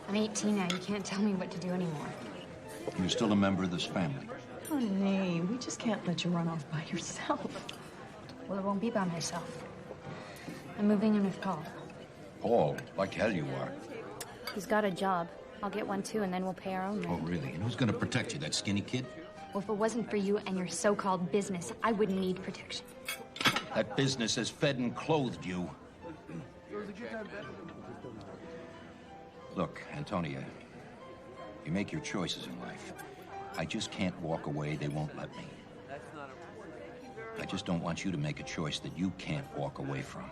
I'm 18 now. You can't tell me what to do anymore. You're still a member of this family. Honey, we just can't let you run off by yourself. Well, it won't be by myself. I'm moving in with Paul. Paul, like hell you are. He's got a job. I'll get one too, and then we'll pay our own rent. Oh, really? And who's gonna protect you, that skinny kid? Well, if it wasn't for you and your so-called business, I wouldn't need protection. That business has fed and clothed you. Look, Antonia, you make your choices in life. I just can't walk away. They won't let me. I just don't want you to make a choice that you can't walk away from.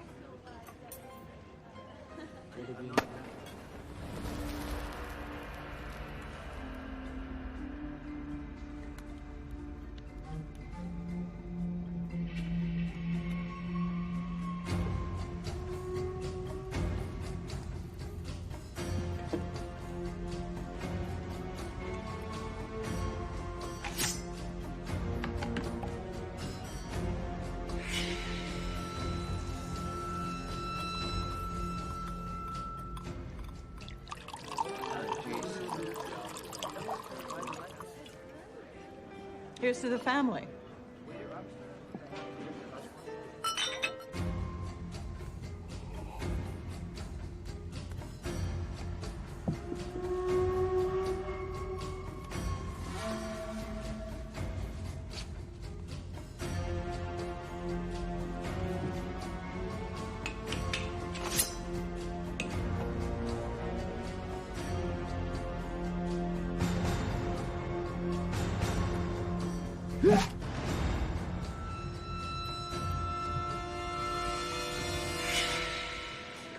Here's to the family.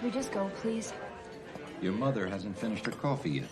Can we just go, please? Your mother hasn't finished her coffee yet.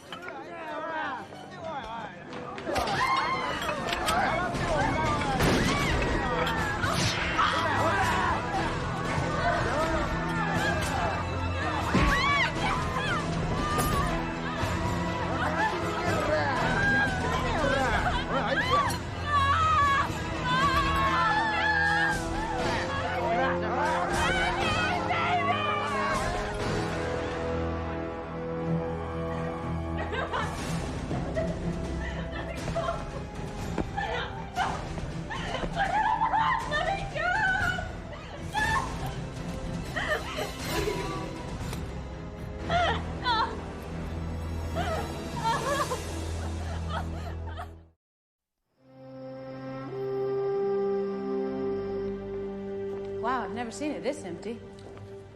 Wow, I've never seen it this empty.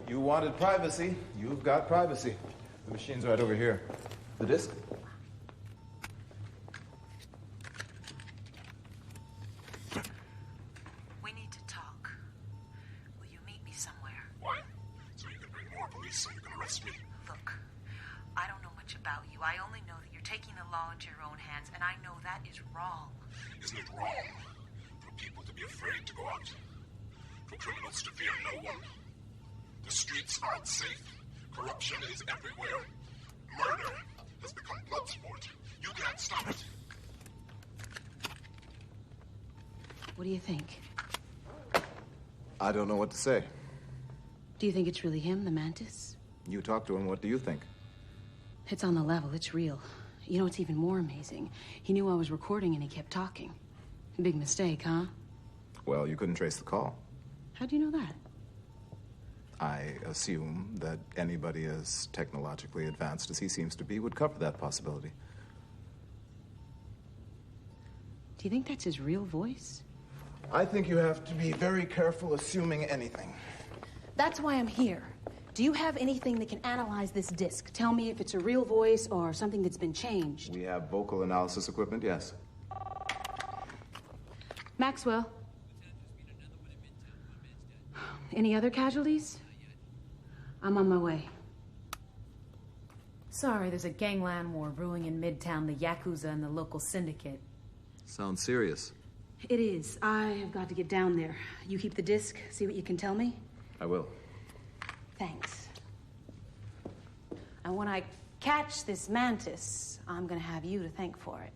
You wanted privacy. You've got privacy. The machine's right over here. The disc? We need to talk. Will you meet me somewhere? Why? So you can bring more police so you can arrest me? Look, I don't know much about you. I only know that you're taking the law into your own hands, and I know that is wrong. Isn't it wrong for people to be afraid to go out? For criminals to fear no one? The streets aren't safe. Corruption is everywhere. Murder has become blood sport. You can't stop it. What do you think? I don't know what to say. Do you think it's really him, the Mantis? You talk to him, what do you think? It's on the level, it's real. You know, it's even more amazing. He knew I was recording and he kept talking. Big mistake, huh? Well, you couldn't trace the call. How do you know that? I assume that anybody as technologically advanced as he seems to be would cover that possibility. Do you think that's his real voice? I think you have to be very careful assuming anything. That's why I'm here. Do you have anything that can analyze this disc? Tell me if it's a real voice or something that's been changed. We have vocal analysis equipment, yes. Maxwell. Any other casualties? I'm on my way. Sorry, there's a gangland war brewing in Midtown, the Yakuza and the local syndicate. Sounds serious. It is. I have got to get down there. You keep the disc, see what you can tell me? I will. Thanks. And when I catch this Mantis, I'm gonna have you to thank for it.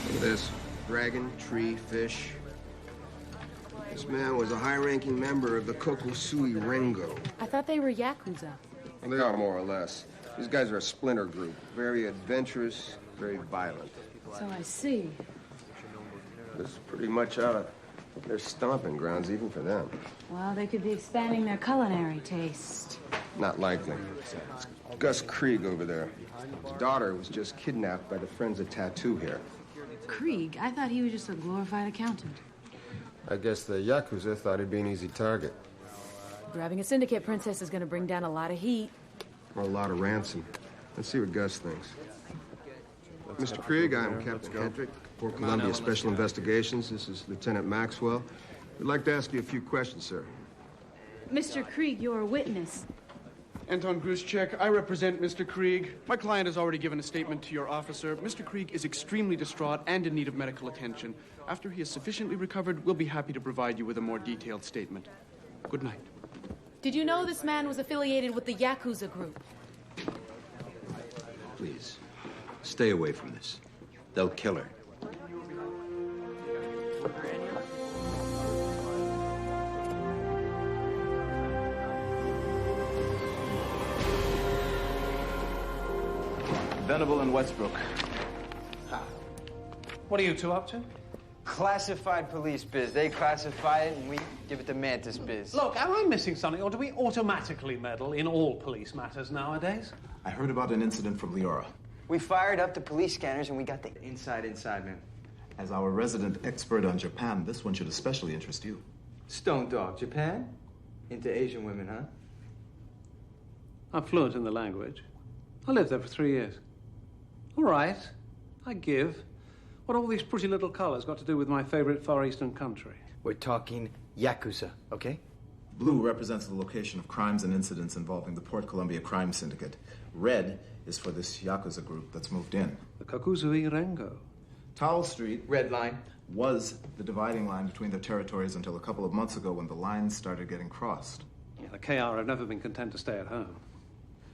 Look at this. Dragon, tree, fish. This man was a high-ranking member of the Kokusui Rengo. I thought they were Yakuza. Well, they are more or less. These guys are a splinter group. Very adventurous, very violent. So I see. This is pretty much out of their stomping grounds, even for them. Well, they could be expanding their culinary taste. Not likely. It's Gus Krieg over there. His daughter was just kidnapped by the Friends of Tattoo here. Krieg? I thought he was just a glorified accountant. I guess the Yakuza thought he'd be an easy target. Grabbing a syndicate princess is going to bring down a lot of heat. Or a lot of ransom. Let's see what Gus thinks. Mr. Krieg, I'm Captain Hendrick, Port Columbia Special Investigations. This is Lieutenant Maxwell. We'd like to ask you a few questions, sir. Mr. Krieg, you're a witness. Anton Gruschek, I represent Mr. Krieg. My client has already given a statement to your officer. Mr. Krieg is extremely distraught and in need of medical attention. After he is sufficiently recovered, we'll be happy to provide you with a more detailed statement. Good night. Did you know this man was affiliated with the Yakuza group? Please, stay away from this. They'll kill her. Venable and Westbrook. What are you two up to? Classified police biz. They classify it and we give it to Mantis biz. Look, am I missing something, or do we automatically meddle in all police matters nowadays? I heard about an incident from Leora. We fired up the police scanners and we got the inside, man. As our resident expert on Japan, this one should especially interest you. Stone Dog, Japan? Into Asian women, huh? I'm fluent in the language. I lived there for 3 years. All right, I give. What all these pretty little colors got to do with my favorite Far Eastern country? We're talking Yakuza, okay? Blue represents the location of crimes and incidents involving the Port Columbia crime syndicate. Red is for this Yakuza group that's moved in. The Kokusui Rengo. Towel Street, Red line, was the dividing line between their territories until a couple of months ago when the lines started getting crossed. Yeah, the KR have never been content to stay at home.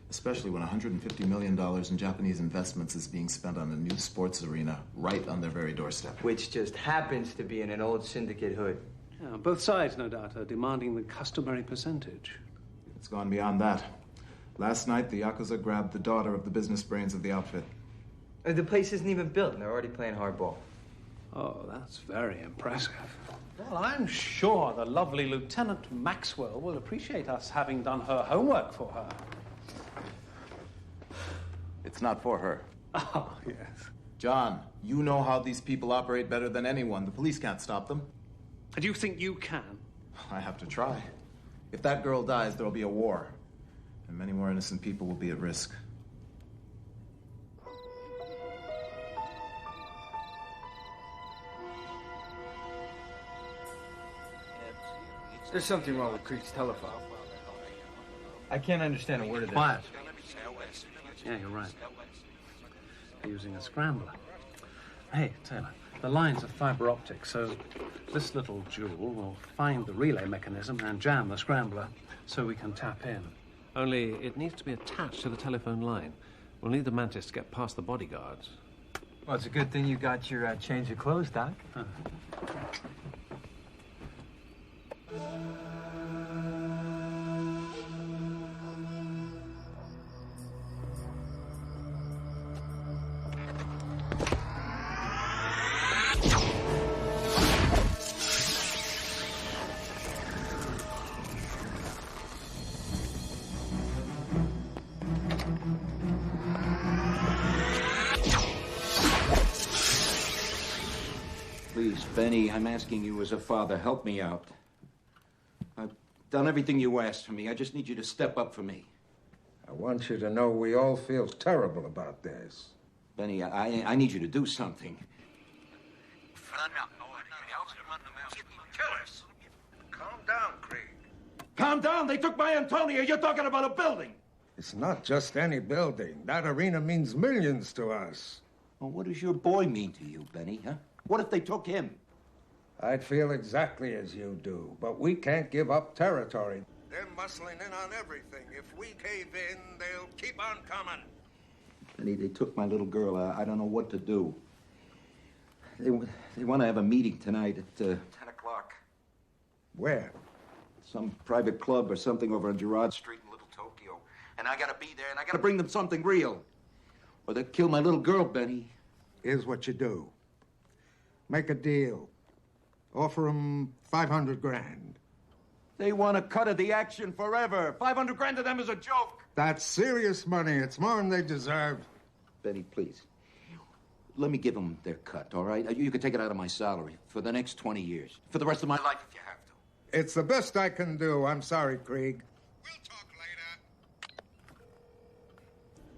Especially when $150 million in Japanese investments is being spent on a new sports arena right on their very doorstep. which just happens to be in an old syndicate hood. Yeah, both sides, no doubt, are demanding the customary percentage. It's gone beyond that. Last night, the Yakuza grabbed the daughter of the business brains of the outfit. The place isn't even built and they're already playing hardball. Oh, that's very impressive. Well, I'm sure the lovely Lieutenant Maxwell will appreciate us having done her homework for her. It's not for her. Oh, yes. John, you know how these people operate better than anyone. The police can't stop them. And you think you can? I have to try. If that girl dies, there'll be a war. And many more innocent people will be at risk. There's something wrong with Creek's telephone. I can't understand a word of that. Quiet. Yeah, you're right. They're using a scrambler. Hey, Taylor, the lines are fiber optic, so this little jewel will find the relay mechanism and jam the scrambler so we can tap in. Only it needs to be attached to the telephone line. We'll need the Mantis to get past the bodyguards. Well, it's a good thing you got your change of clothes, Doc. Huh. Please, Benny, I'm asking you as a father, help me out. I've done everything you asked for me. I just need you to step up for me. I want you to know we all feel terrible about this. Benny, I need you to do something. Calm down, Krieg. Calm down! They took my Antonio! You're talking about a building! It's not just any building. That arena means millions to us. Well, what does your boy mean to you, Benny, huh? What if they took him? I'd feel exactly as you do, but we can't give up territory. They're muscling in on everything. If we cave in, they'll keep on coming. Benny, they took my little girl. I don't know what to do. They want to have a meeting tonight at 10 o'clock. Where? Some private club or something over on Gerard Street in Little Tokyo. And I gotta be there, and I gotta bring them something real. Or they'll kill my little girl, Benny. Here's what you do. Make a deal. Offer them 500 grand. They want a cut of the action forever. 500 grand to them is a joke. That's serious money. It's more than they deserve. Benny, please. Let me give them their cut, all right? You can take it out of my salary for the next 20 years. For the rest of my life, if you have to. It's the best I can do. I'm sorry, Krieg. We'll talk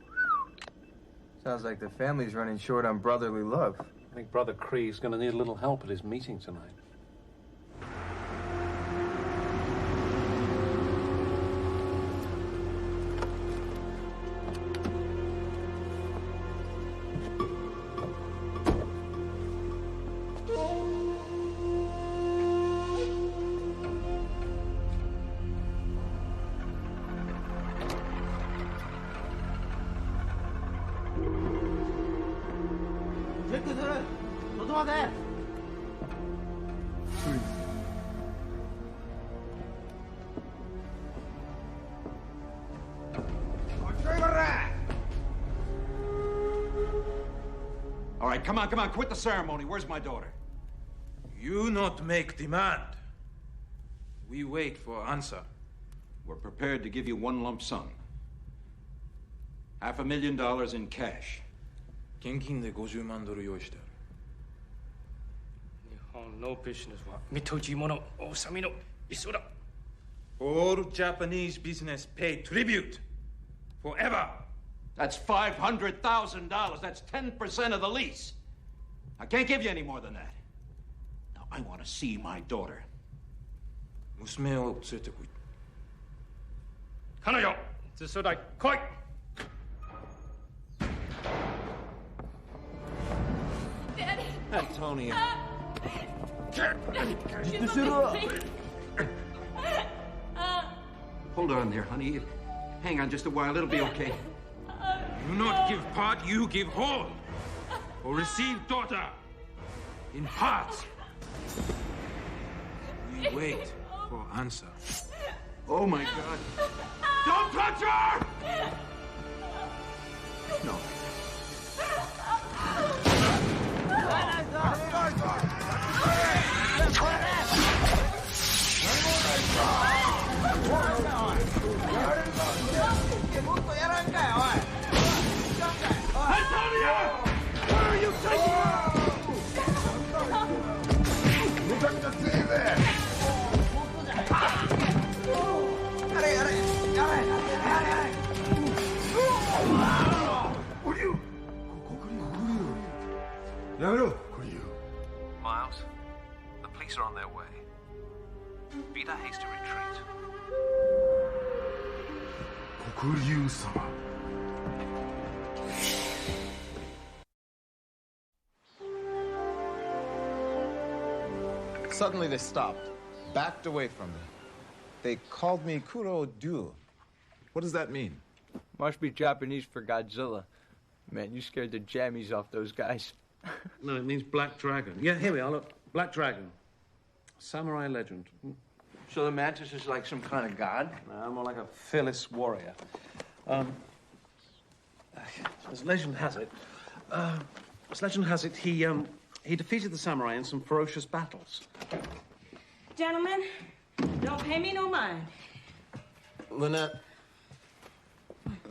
later. Sounds like the family's running short on brotherly love. I think Brother Krieg's going to need a little help at his meeting tonight. All right, come on, quit the ceremony. Where's my daughter? You not make demand. We wait for answer. We're prepared to give you one lump sum. $500,000 in cash. 現金で50万ドル用意してある。日本のビジネスは見とちものおさみの一緒だ。All Japanese business pay tribute forever. That's $500,000. That's 10% of the lease. I can't give you any more than that. Now, I want to see my daughter. 娘を連れてこい。彼女、ずそだい、来い。Antonio. Hold on there, honey. Hang on just a while. It'll be okay. You not give part, you give whole. Or receive daughter in parts. We wait for answer. Oh, my God. Don't touch her! No. Antonio! Where are you taking her? Miles, the police are on their way. Beat a hasty retreat. Suddenly they stopped, backed away from me. They called me Kuro-du. What does that mean? Must be Japanese for Godzilla. Man, you scared the jammies off those guys. No, it means Black Dragon. Yeah, here we are, look. Black Dragon. Samurai legend. So the Mantis is like some kind of god? No, more like a fearless warrior. As legend has it, he defeated the samurai in some ferocious battles. Gentlemen, don't pay me no mind. Lynette,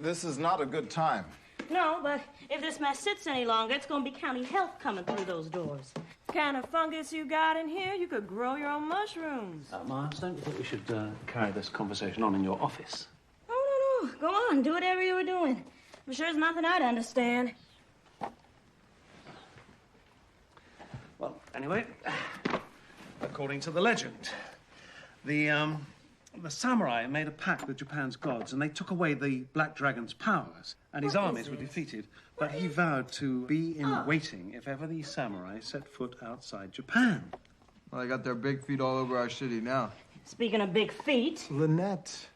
this is not a good time. No, but if this mess sits any longer, it's gonna be county health coming through those doors. Kind of fungus you got in here, you could grow your own mushrooms. Miles, don't you think we should carry this conversation on in your office? Oh, no. Go on, do whatever you were doing. I'm sure there's nothing I'd understand. Well, anyway, according to the legend, the samurai made a pact with Japan's gods, and they took away the Black Dragon's powers, and his armies were defeated. But he vowed to be in waiting if ever the samurai set foot outside Japan. Well, they got their big feet all over our city now. Speaking of big feet... Lynette.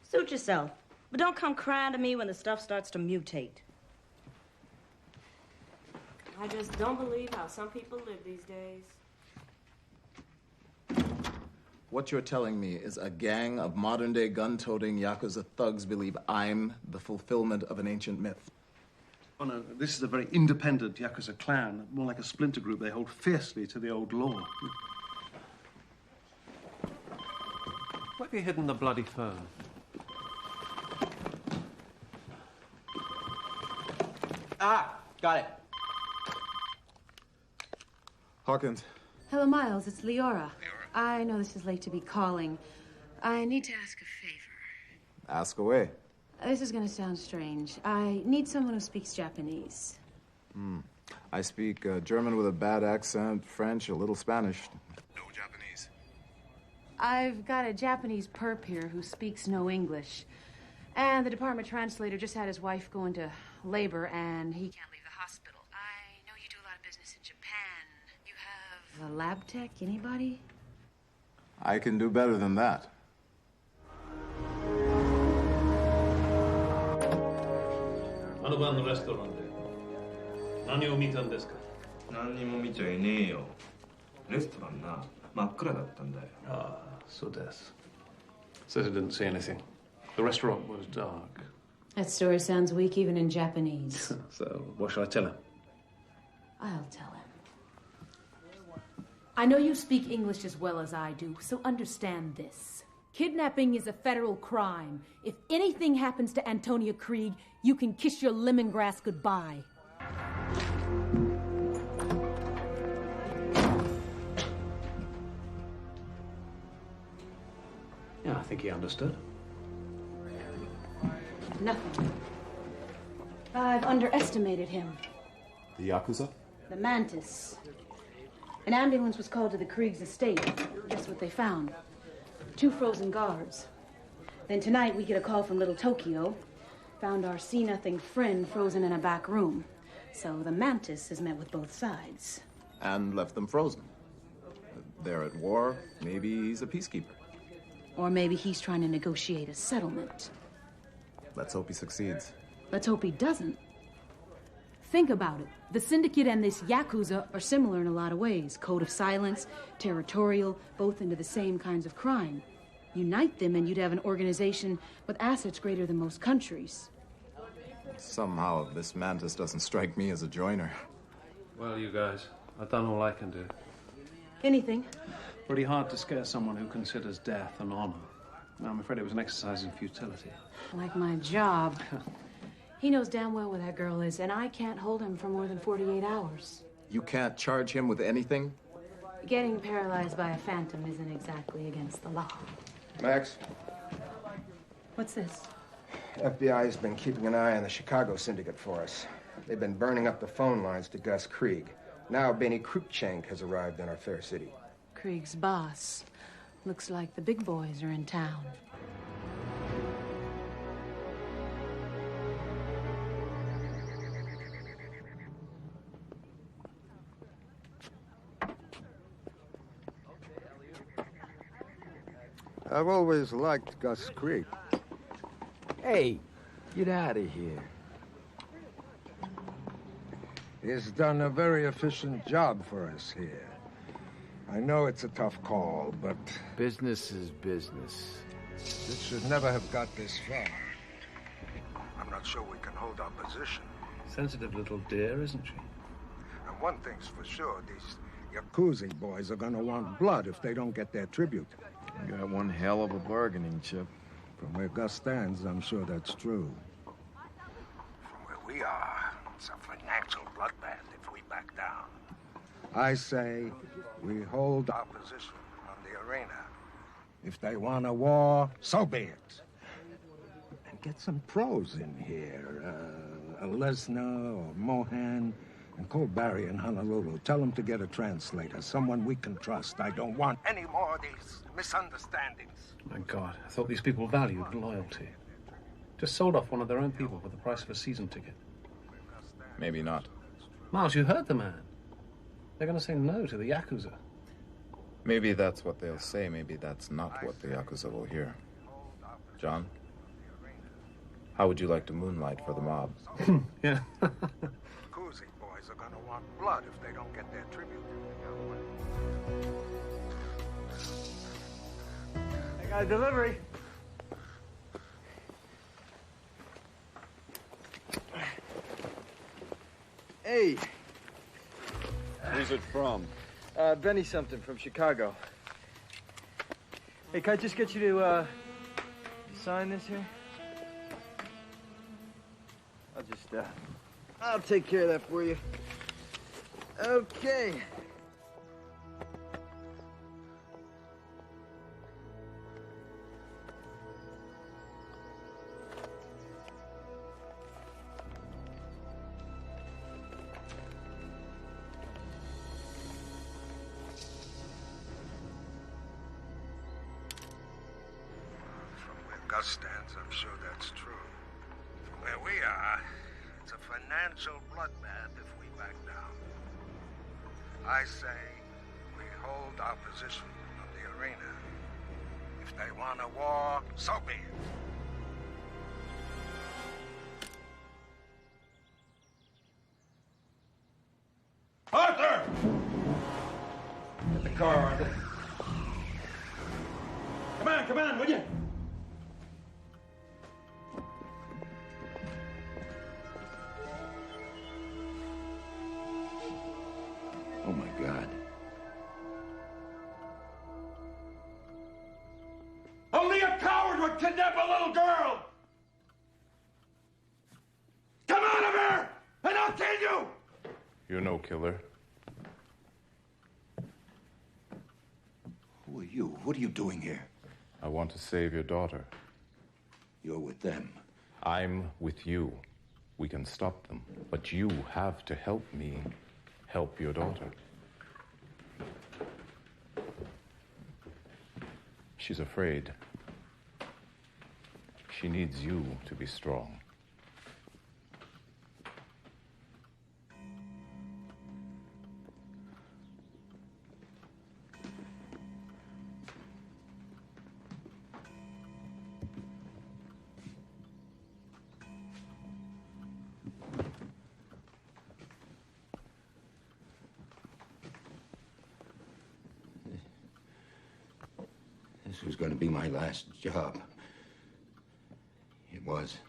Suit yourself. But don't come crying to me when the stuff starts to mutate. I just don't believe how some people live these days. What you're telling me is a gang of modern-day gun-toting Yakuza thugs believe I'm the fulfillment of an ancient myth. Oh, no, this is a very independent Yakuza clan. More like a splinter group. They hold fiercely to the old law. Where have you hidden the bloody phone? Ah, got it. Hawkins. Hello, Miles. It's Leora. I know this is late to be calling. I need to ask a favor. Ask away. This is going to sound strange. I need someone who speaks Japanese. I speak German with a bad accent, French, a little Spanish. No Japanese. I've got a Japanese perp here who speaks no English. And the department translator just had his wife go into labor, and he can't leave the hospital. I know you do a lot of business in Japan. You have a lab tech, anybody? I can do better than that. あの晩のレストランで何を見たんですか？何にも見ちゃいねえよ。レストランな、真っ暗だったんだよ。Ah, so this. Says it didn't see anything. The restaurant was dark. That story sounds weak even in Japanese. So, what shall I tell him? I'll tell him. I know you speak English as well as I do, so understand this. Kidnapping is a federal crime. If anything happens to Antonia Krieg, you can kiss your lemongrass goodbye. Yeah, I think he understood. Nothing. I've underestimated him. The Yakuza? The Mantis. An ambulance was called to the Krieg's estate. Guess what they found? 2 frozen guards. Then tonight we get a call from Little Tokyo. Found our see-nothing friend frozen in a back room. So the Mantis has met with both sides. And left them frozen. They're at war. Maybe he's a peacekeeper. Or maybe he's trying to negotiate a settlement. Let's hope he succeeds. Let's hope he doesn't. Think about it. The Syndicate and this Yakuza are similar in a lot of ways. Code of silence, territorial, both into the same kinds of crime. Unite them and you'd have an organization with assets greater than most countries. Somehow, this Mantis doesn't strike me as a joiner. Well, you guys, I've done all I can do. Anything? Pretty hard to scare someone who considers death an honor. I'm afraid it was an exercise in futility. Like my job. He knows damn well where that girl is, and I can't hold him for more than 48 hours. You can't charge him with anything? Getting paralyzed by a phantom isn't exactly against the law. Max, What's this? FBI's been keeping an eye on the Chicago syndicate for us. They've been burning up the phone lines to Gus Krieg. Now Benny Cruikshank has arrived in our fair city. Krieg's boss. Looks like the big boys are in town. I've always liked Gus Krieg. Hey, get out of here. He's done a very efficient job for us here. I know it's a tough call, but... Business is business. This should never have got this far. I'm not sure we can hold our position. Sensitive little dear, isn't she? And one thing's for sure, these Yakuza boys are gonna want blood if they don't get their tribute. You got one hell of a bargaining chip. From where Gus stands, I'm sure that's true. From where we are, it's a financial bloodbath if we back down. I say we hold our position on the arena. If they want a war, so be it. And get some pros in here. A Lesnar or Mohan. And call Barry in Honolulu. Tell him to get a translator, someone we can trust. I don't want Any more of these misunderstandings. My God, I thought these people valued loyalty. Just sold off one of their own people for the price of a season ticket. Maybe not. Miles, you heard the man. They're going to say no to the Yakuza. Maybe that's what they'll say. Maybe that's not what the Yakuza will hear. John? How would you like to moonlight for the mob? Yeah. Yakuza boys are gonna want blood if they don't get their tribute. Got a delivery. Hey. Who's it from? Benny something from Chicago. Hey, can I just get you to, sign this here? I'll take care of that for you. Okay. Gus stands, I'm sure that's true. From where we are, it's a financial bloodbath if we back down. I say we hold our position on the arena. If they want a war, so be it. Arthur! Get the car, Arthur. Come on, will you? Oh, my God. Only a coward would kidnap a little girl! Come out of here, and I'll kill you! You're no killer. Who are you? What are you doing here? I want to save your daughter. You're with them. I'm with you. We can stop them. But you have to help me help your daughter. She's afraid. She needs you to be strong. This was going to be my last job. It was.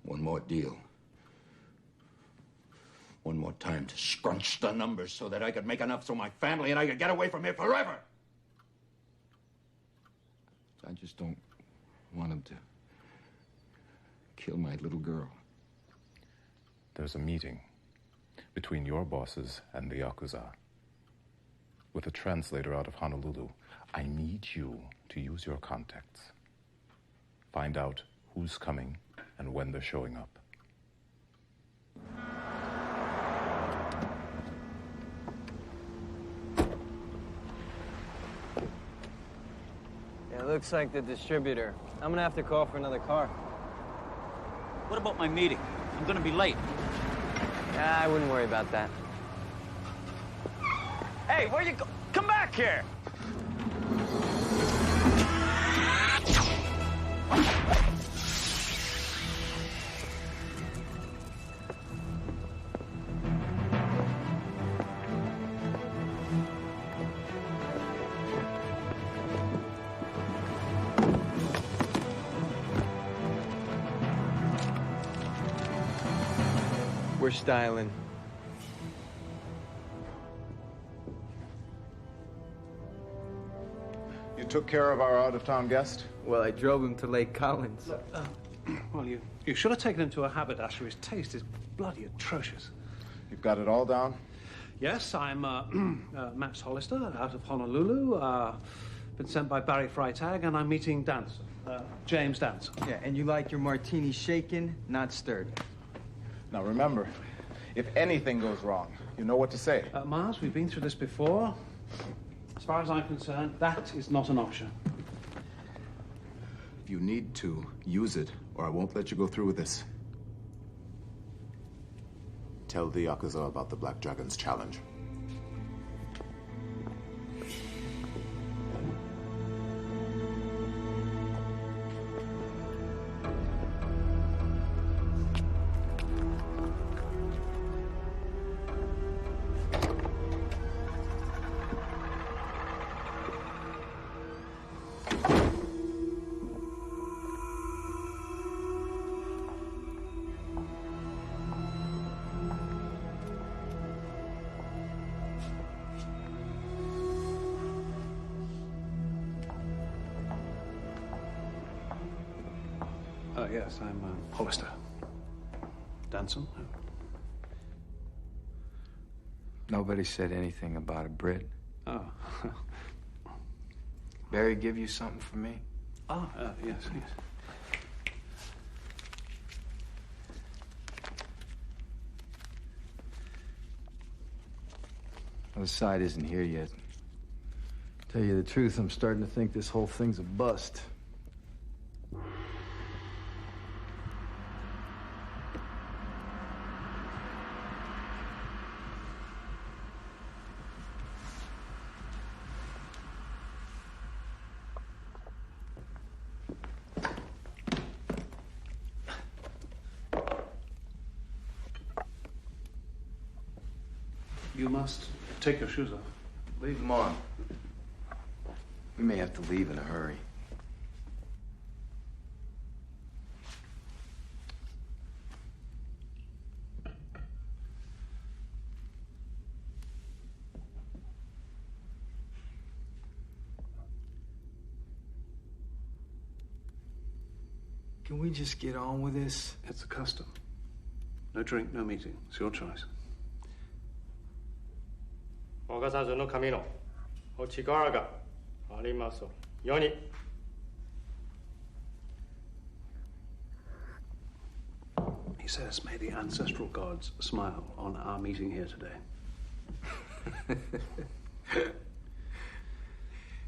One more deal. One more time to scrunch the numbers so that I could make enough so my family and I could get away from here forever. I just don't want him to kill my little girl. There's a meeting between your bosses and the Yakuza. With a translator out of Honolulu. I need you to use your contacts. Find out who's coming and when they're showing up. Yeah, it looks like the distributor. I'm gonna have to call for another car. What about my meeting? I'm gonna be late. I wouldn't worry about that. Hey, where you go? Come back here! We're styling. You took care of our out-of-town guest? Well, I drove him to Lake Collins. Well, you should have taken him to a haberdasher. His taste is bloody atrocious. You've got it all down? Yes, I'm Max Hollister out of Honolulu. Been sent by Barry Freitag, and I'm meeting Dancer, James Dancer. Yeah, and you like your martini shaken, not stirred. Now remember, if anything goes wrong, you know what to say. Miles, we've been through this before. As far as I'm concerned, that is not an option. If you need to, use it, or I won't let you go through with this. Tell the Yakuza about the Black Dragon's challenge. yes, I'm Hollister. Danson? Nobody said anything about a Brit. Oh. Barry give you something for me? Ah, yes, yes. The side isn't here yet. Tell you the truth, I'm starting to think this whole thing's a bust. You must take your shoes off. Leave them on. We may have to leave in a hurry. Can we just get on with this? It's a custom. No drink, no meeting. It's your choice. 小笠原の神のお力がありますように。He says, may the ancestral gods smile on our meeting here today.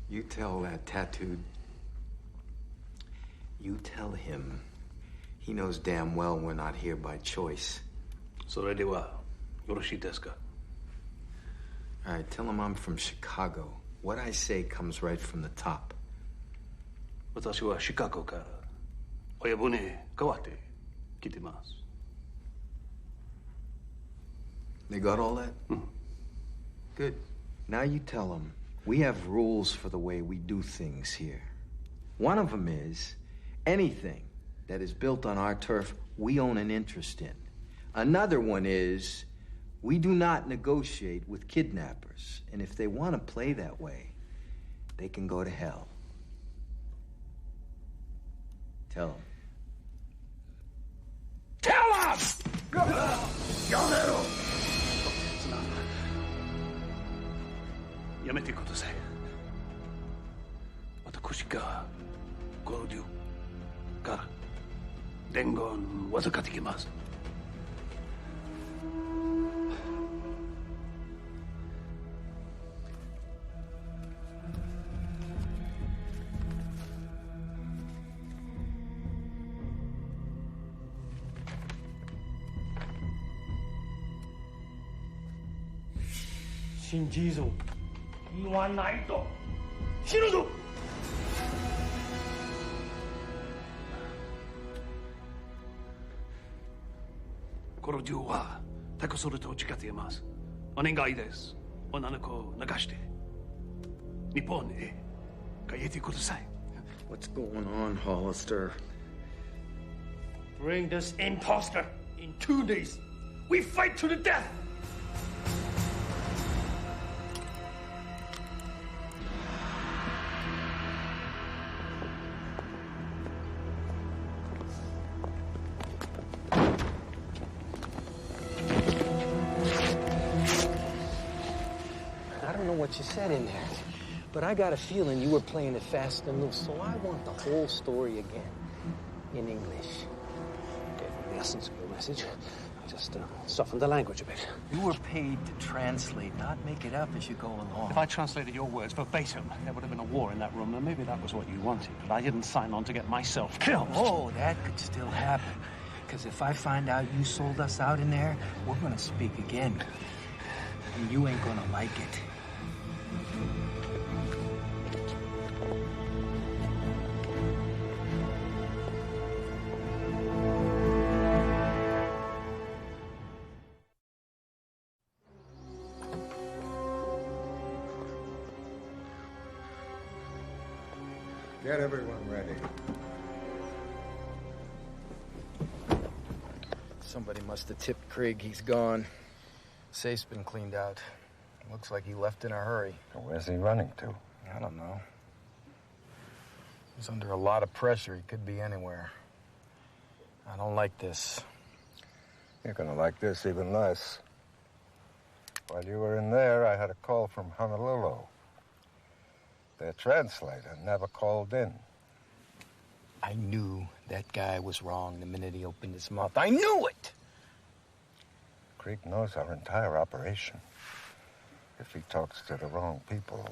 You tell that tattooed. You tell him he knows damn well we're not here by choice. それではよろしいですか? All right, tell him I'm from Chicago. What I say comes right from the top. 私はシカゴから親分に代わって来てます。 They got all that? Good. Now you tell them we have rules for the way we do things here. One of them is anything that is built on our turf, we own an interest in. Another one is we do not negotiate with kidnappers. And if they want to play that way, they can go to hell. Tell them. Tell them! Galyn! やめてください。私が合流から伝言を預かってきます。信じぞ。言わないと死ぬぞ。この銃は高それと誓っています。お願いです。女の子を流して日本へ帰ってください。What's going on, Hollister? Bring this imposter in 2 days. We fight to the death. What you said in there, but I got a feeling you were playing it fast and loose, so I want the whole story again, in English. Okay, the essence of your message. Just soften the language a bit. You were paid to translate, not make it up as you go along. If I translated your words verbatim, there would have been a war in that room, and maybe that was what you wanted, but I didn't sign on to get myself killed. Oh, that could still happen. Because if I find out you sold us out in there, we're gonna speak again. And you ain't gonna like it. Get everyone ready. Somebody must have tipped Krieg. He's gone. Safe's been cleaned out. Looks like he left in a hurry. Where's he running to? I don't know. He's under a lot of pressure. He could be anywhere. I don't like this. You're gonna like this even less. While you were in there, I had a call from Honolulu. Their translator never called in. I knew that guy was wrong the minute he opened his mouth. I knew it! Krieg knows our entire operation. If he talks to the wrong people,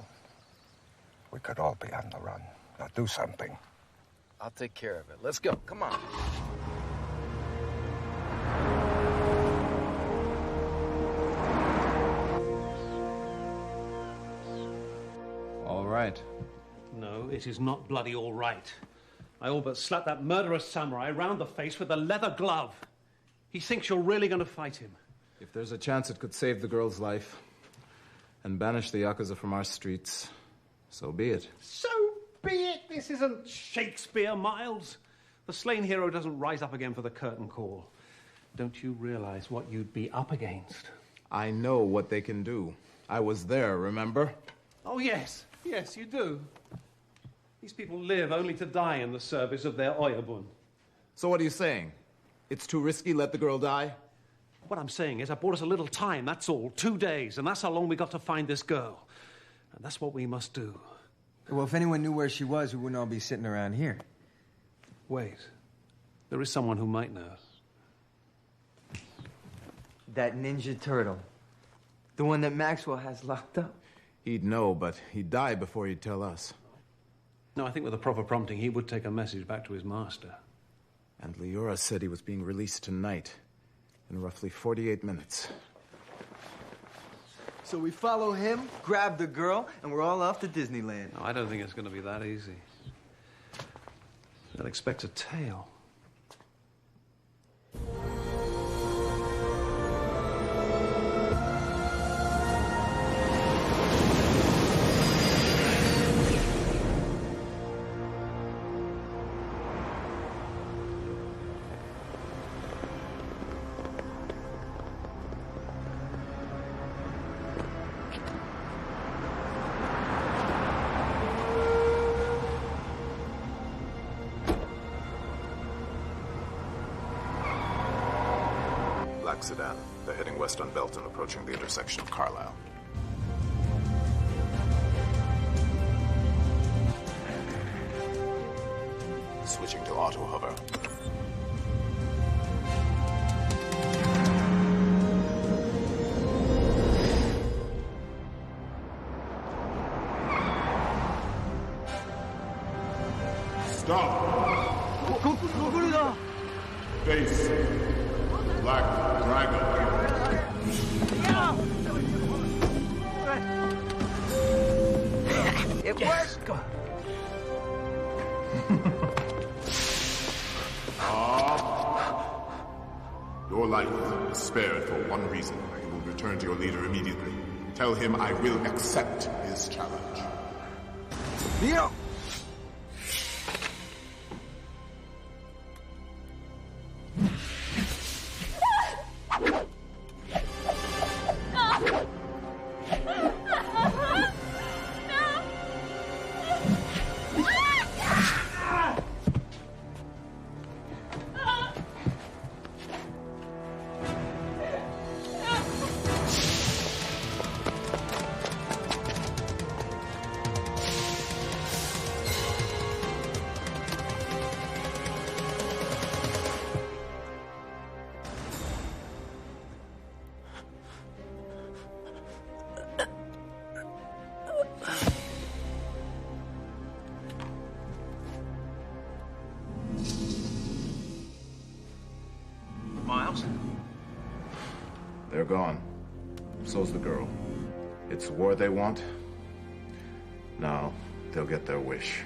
we could all be on the run. Now do something. I'll take care of it. Let's go. Come on. All right. No, it is not bloody all right. I all but slapped that murderous samurai round the face with a leather glove. He thinks you're really going to fight him. If there's a chance it could save the girl's life and banish the Yakuza from our streets, so be it. So be it. This isn't Shakespeare, Miles. The slain hero doesn't rise up again for the curtain call. Don't you realize what you'd be up against? I know what they can do. I was there, remember? Oh, yes. Yes, you do. These people live only to die in the service of their oyabun. So what are you saying? It's too risky, let the girl die? What I'm saying is I bought us a little time, that's all. 2 days, and that's how long we got to find this girl. And that's what we must do. Well, if anyone knew where she was, we wouldn't all be sitting around here. Wait. There is someone who might know. That Ninja Turtle. The one that Maxwell has locked up. He'd know, but he'd die before he'd tell us. No, I think with the proper prompting, he would take a message back to his master. And Leora said he was being released tonight, in roughly 48 minutes. So we follow him, grab the girl, and we're all off to Disneyland. No, I don't think it's going to be that easy. They'll expect a tale. Sedan. They're heading west on Belton, approaching the intersection of Carlisle. Switching to auto hover. Stop! Face. Black Dragon. It works. Go on. Your life is spared for one reason. You will return to your leader immediately. Tell him I will accept his challenge. Yeah. Miles? They're gone. So's the girl. It's war they want. Now, they'll get their wish.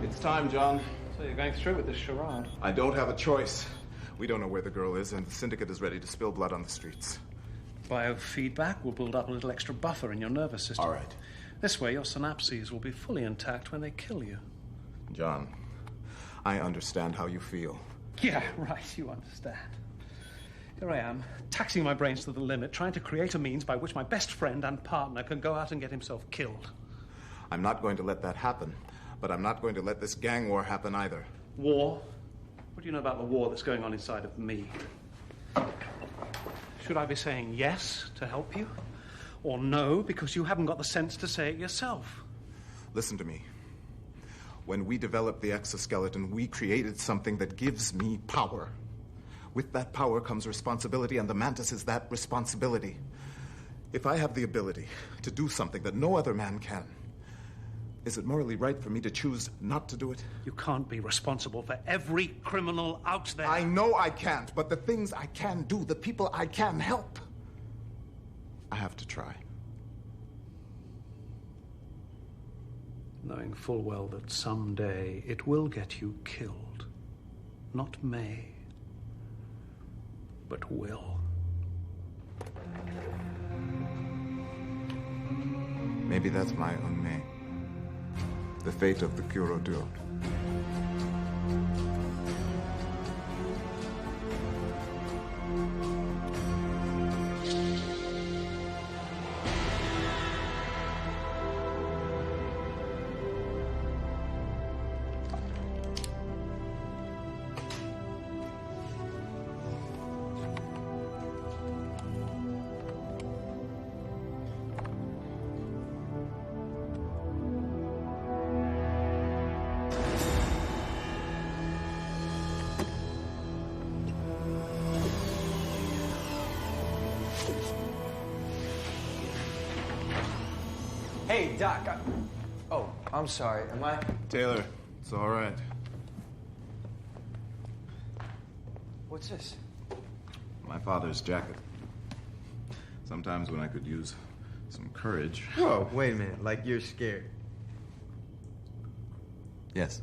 It's time, John. So you're going through with this charade? I don't have a choice. We don't know where the girl is, and the syndicate is ready to spill blood on the streets. Biofeedback will build up a little extra buffer in your nervous system. All right. This way, your synapses will be fully intact when they kill you. John, I understand how you feel. Yeah, right, you understand. Here I am, taxing my brains to the limit, trying to create a means by which my best friend and partner can go out and get himself killed. I'm not going to let that happen, but I'm not going to let this gang war happen either. War? What do you know about the war that's going on inside of me? Should I be saying yes to help you? Or no, because you haven't got the sense to say it yourself? Listen to me. When we developed the exoskeleton, we created something that gives me power. With that power comes responsibility, and the Mantis is that responsibility. If I have the ability to do something that no other man can, is it morally right for me to choose not to do it? You can't be responsible for every criminal out there. I know I can't, but the things I can do, the people I can help, I have to try. Knowing full well that someday it will get you killed. Not may, but will. Maybe that's my unmay. The fate of the Kurodur. Hey, Doc. Oh, I'm sorry. Am I... Taylor, it's all right. What's this? My father's jacket. Sometimes when I could use some courage... Whoa, wait a minute. Like you're scared. Yes.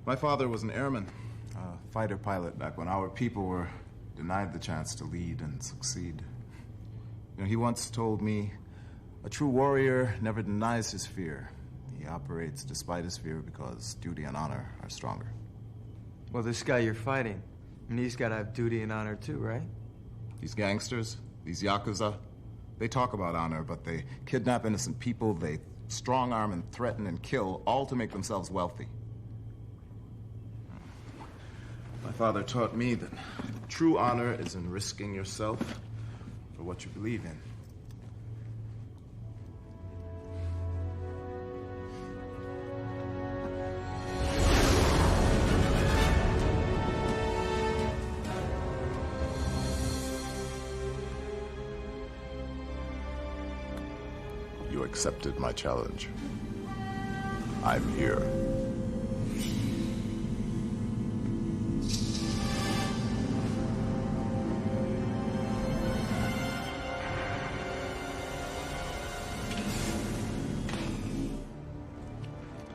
My father was an airman, a fighter pilot back when our people were denied the chance to lead and succeed. You know, he once told me, a true warrior never denies his fear. He operates despite his fear because duty and honor are stronger. Well, this guy you're fighting, and he's got to have duty and honor too, right? These gangsters, these Yakuza, they talk about honor, but they kidnap innocent people, they strong-arm and threaten and kill, all to make themselves wealthy. My father taught me that true honor is in risking yourself for what you believe in. You accepted my challenge. I'm here.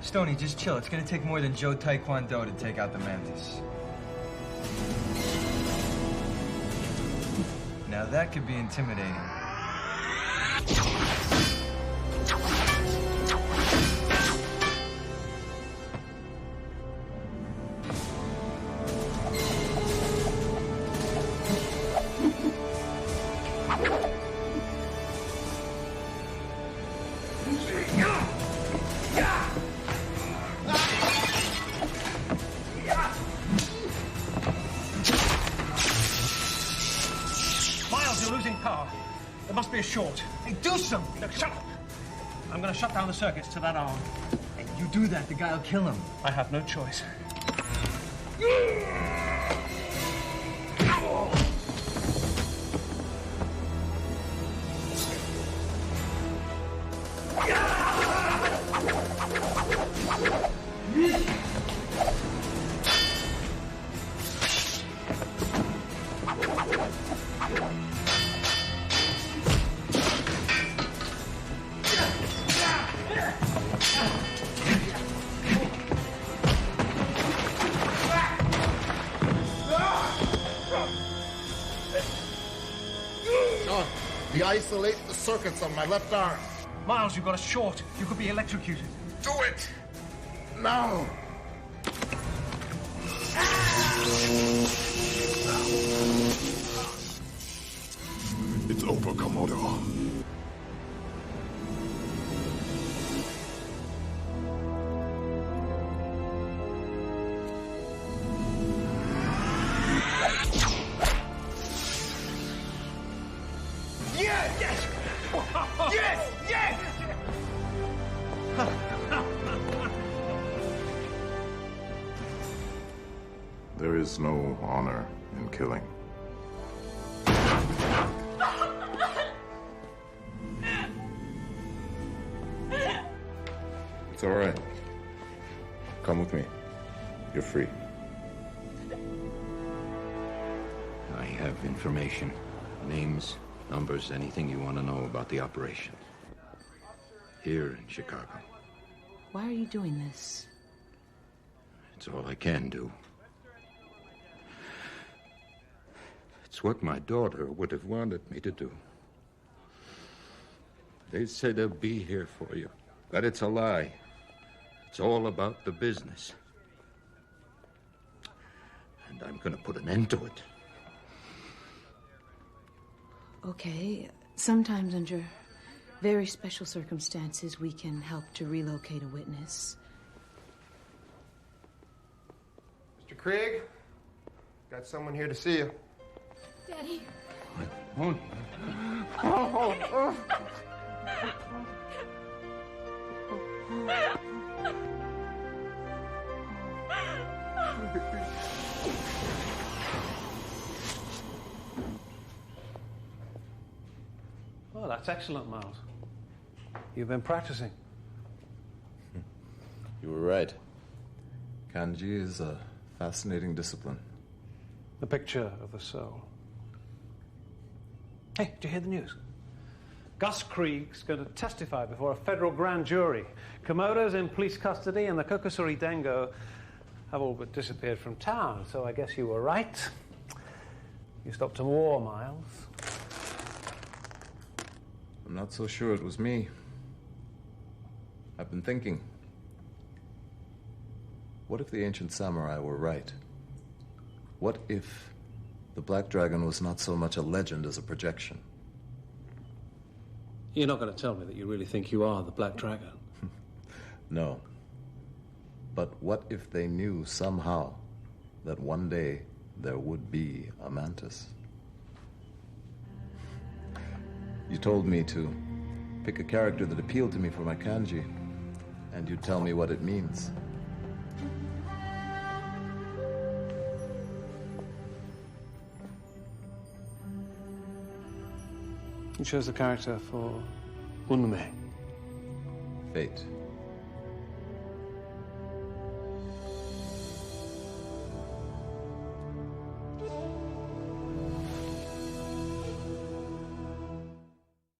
Stoney, just chill. It's gonna take more than Joe Taekwondo to take out the Mantis. Now that could be intimidating. Short. Hey, do something! Look, shut up! I'm gonna shut down the circuits to that arm. Hey, you do that, the guy will kill him. I have no choice. Isolate the circuits on my left arm. Miles, you've got a short. You could be electrocuted. Do it! Now! It's over, Komodo. Yes! Yes! Yes! Yes! There is no honor in killing. It's all right. Come with me. You're free. I have information. Names, numbers, anything you want to know about the operation. Here in Chicago. Why are you doing this? It's all I can do. It's what my daughter would have wanted me to do. They say they'll be here for you, but it's a lie. It's all about the business. And I'm going to put an end to it. Okay, sometimes under very special circumstances, we can help to relocate a witness. Mr. Krieg, got someone here to see you. Daddy. Oh, that's excellent, Miles. You've been practicing. You were right. Kanji is a fascinating discipline. The picture of the soul. Hey, did you hear the news? Gus Krieg's going to testify before a federal grand jury. Komodo's in police custody and the Kokosuri Dengo have all but disappeared from town, so I guess you were right. You stopped a war, Miles. I'm not so sure it was me. I've been thinking. What if the ancient samurai were right? What if the Black Dragon was not so much a legend as a projection? You're not going to tell me that you really think you are the Black Dragon? No. But what if they knew somehow that one day there would be a mantis? You told me to pick a character that appealed to me for my kanji, and you'd tell me what it means. You chose the character for Unme. Fate.